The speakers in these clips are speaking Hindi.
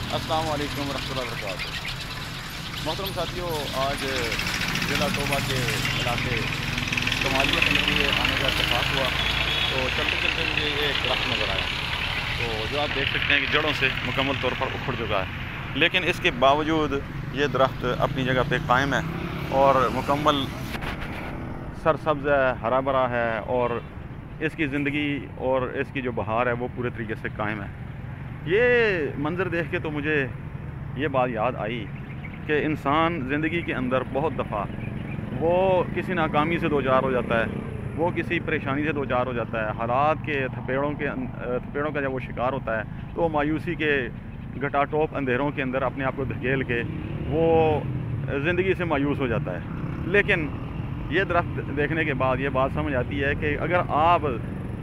अस्सलाम वालेकुम रहमतुल्लाहि व बरकातुहू। मोहतरम साथियों, आज ज़िला तोबा के इलाके कमालिया के अंदर मुझे आने का इत्तेफाक हुआ तो चलते चलते मुझे एक दरख्त नज़र आया। तो जो आप देख सकते हैं कि जड़ों से मुकम्मल तौर पर उखड़ चुका है, लेकिन इसके बावजूद ये दरख्त अपनी जगह पे कायम है और मुकम्मल सरसब्ज़ है, हरा भरा है और इसकी ज़िंदगी और इसकी जो बहार है वो पूरे तरीके से कायम है। ये मंज़र देख के तो मुझे ये बात याद आई कि इंसान ज़िंदगी के अंदर बहुत दफ़ा वो किसी नाकामी से दो चार हो जाता है, वो किसी परेशानी से दो चार हो जाता है, हालात के थपेड़ों का जब वो शिकार होता है तो मायूसी के घटाटोप अंधेरों के अंदर अपने आप को धकेल के वो ज़िंदगी से मायूस हो जाता है। लेकिन ये दरख्त देखने के बाद ये बात समझ आती है कि अगर आप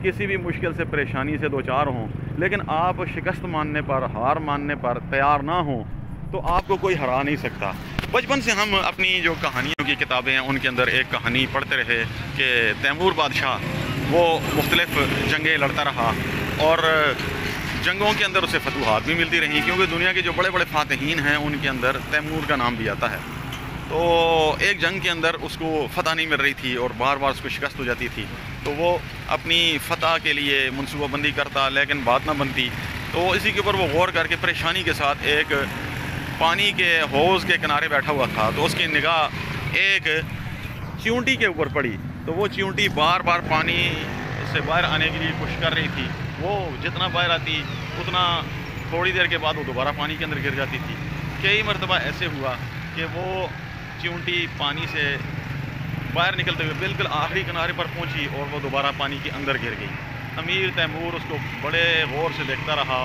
किसी भी मुश्किल से परेशानी से दो चार हों, लेकिन आप शिकस्त मानने पर, हार मानने पर तैयार ना हों, तो आपको कोई हरा नहीं सकता। बचपन से हम अपनी जो कहानियों की किताबें हैं उनके अंदर एक कहानी पढ़ते रहे कि तैमूर बादशाह वो मुख्तलिफ जंगें लड़ता रहा और जंगों के अंदर उसे फतूहात भी मिलती रहीं, क्योंकि दुनिया के जो बड़े बड़े फातहीन हैं उनके अंदर तैमूर का नाम भी आता है। तो एक जंग के अंदर उसको फ़तह नहीं मिल रही थी और बार बार उसको शिकस्त हो जाती थी, तो वो अपनी फ़तह के लिए मनसूबाबंदी करता, लेकिन बात ना बनती। तो इसी के ऊपर वो गौर करके परेशानी के साथ एक पानी के हौज़ के किनारे बैठा हुआ था, तो उसकी निगाह एक चींटी के ऊपर पड़ी। तो वो चींटी बार बार पानी से बाहर आने के लिए कोशिश कर रही थी। वो जितना बाहर आती उतना थोड़ी देर के बाद वो दोबारा पानी के अंदर गिर जाती थी। कई मरतबा ऐसे हुआ कि वो चींटी पानी से बाहर निकलते हुए बिल्कुल आखिरी किनारे पर पहुंची और वो दोबारा पानी के अंदर गिर गई। अमीर तैमूर उसको बड़े गौर से देखता रहा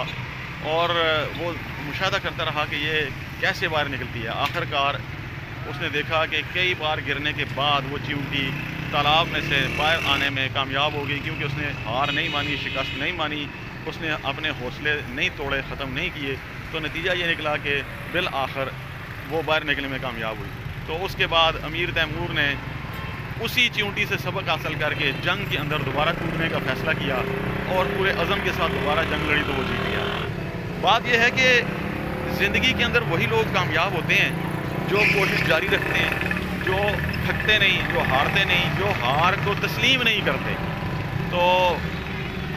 और वो मुशाहिदा करता रहा कि ये कैसे बाहर निकलती है। आखिरकार उसने देखा कि कई बार गिरने के बाद वो चींटी तालाब में से बाहर आने में कामयाब हो गई, क्योंकि उसने हार नहीं मानी, शिकस्त नहीं मानी, उसने अपने हौसले नहीं तोड़े, ख़त्म नहीं किए। तो नतीजा ये निकला कि बिल आखिर वो बाहर निकलने में कामयाब हुई। तो उसके बाद अमीर तैमूर ने उसी चींटी से सबक हासिल करके जंग के अंदर दोबारा कूदने का फ़ैसला किया और पूरे अज़म के साथ दोबारा जंग लड़ी तो वो जीत गया। बात यह है कि ज़िंदगी के अंदर वही लोग कामयाब होते हैं जो कोशिश जारी रखते हैं, जो थकते नहीं, जो हारते नहीं, जो हार को तस्लीम नहीं करते। तो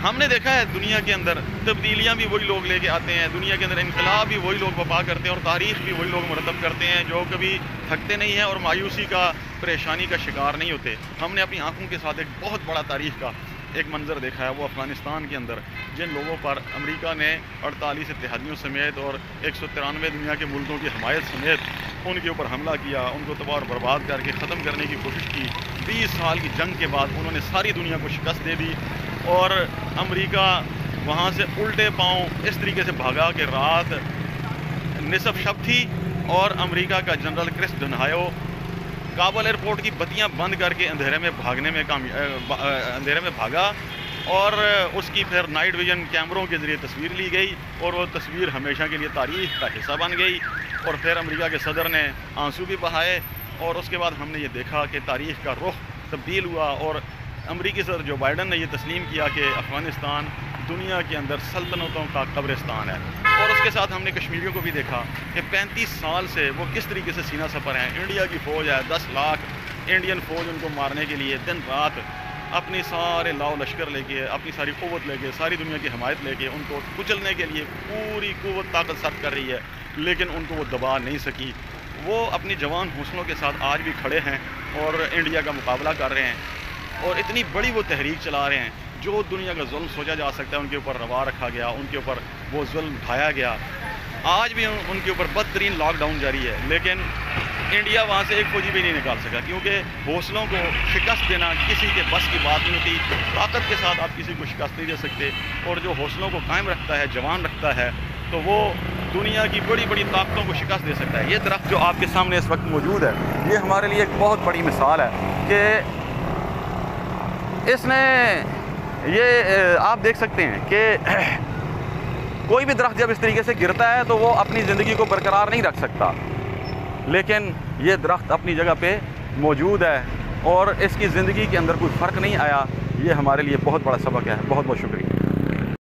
हमने देखा है दुनिया के अंदर तब्दीलियाँ भी वही लोग लेके आते हैं, दुनिया के अंदर इनकलाब भी वही लोग बपा करते हैं और तारीख़ भी वही लोग मरतब करते हैं जो कभी थकते नहीं हैं और मायूसी का, परेशानी का शिकार नहीं होते। हमने अपनी आंखों के साथ एक बहुत बड़ा तारीख़ का एक मंज़र देखा है, वो अफ़गानिस्तान के अंदर जिन लोगों पर अमेरिका ने 48 इत्तेहादियों समेत और 193 दुनिया के मुल्कों की हमायत समेत उनके ऊपर हमला किया, उनको तबाह और बर्बाद करके ख़त्म करने की कोशिश की। 20 साल की जंग के बाद उन्होंने सारी दुनिया को शिकस्त दे दी और अमेरिका वहाँ से उल्टे पाँव इस तरीके से भागा कि रात निसफ शब थी और अमेरिका का जनरल क्रिस डनहायो काबुल एयरपोर्ट की बत्तियां बंद करके अंधेरे में भागा और उसकी फिर नाइट विजन कैमरों के ज़रिए तस्वीर ली गई और वो तस्वीर हमेशा के लिए तारीख़ का हिस्सा बन गई। और फिर अमेरिका के सदर ने आंसू भी बहाए और उसके बाद हमने ये देखा कि तारीख़ का रुख तब्दील हुआ और अमेरिकी सदर जो बाइडन ने यह तस्लीम किया कि अफ़गानिस्तान दुनिया के अंदर सल्तनतों का कब्रिस्तान है। और उसके साथ हमने कश्मीरियों को भी देखा कि 35 साल से वो किस तरीके से सीना सफ़र हैं। इंडिया की फ़ौज है, 10 लाख इंडियन फ़ौज उनको मारने के लिए दिन रात अपने सारे लाव लश्कर लेके, अपनी सारी क़ुव्वत लेके, सारी दुनिया की हमायत लेके उनको कुचलने के लिए पूरी क़ुव्वत ताकत सर्व कर रही है, लेकिन उनको वो दबा नहीं सकी। वो अपनी जवान हौसलों के साथ आज भी खड़े हैं और इंडिया का मुकाबला कर रहे हैं और इतनी बड़ी वो तहरीक चला रहे हैं। जो दुनिया का जुल्म सोचा जा सकता है उनके ऊपर रवा रखा गया, उनके ऊपर वो जुल्म उठाया गया। आज भी उनके ऊपर बदतरीन लॉकडाउन जारी है, लेकिन इंडिया वहाँ से एक फौजी भी नहीं निकाल सका, क्योंकि हौसलों को शिकस्त देना किसी के बस की बात नहीं होती। ताकत के साथ आप किसी को शिकस्त नहीं दे सकते और जो हौसलों को कायम रखता है, जवान रखता है, तो वो दुनिया की बड़ी बड़ी ताकतों को शिकस्त दे सकता है। ये दरख्त जो आपके सामने इस वक्त मौजूद है, ये हमारे लिए एक बहुत बड़ी मिसाल है कि इसने ये आप देख सकते हैं कि कोई भी दरख्त जब इस तरीके से गिरता है तो वो अपनी ज़िंदगी को बरकरार नहीं रख सकता, लेकिन ये दरख्त अपनी जगह पे मौजूद है और इसकी ज़िंदगी के अंदर कोई फ़र्क नहीं आया। ये हमारे लिए बहुत बड़ा सबक है। बहुत बहुत शुक्रिया।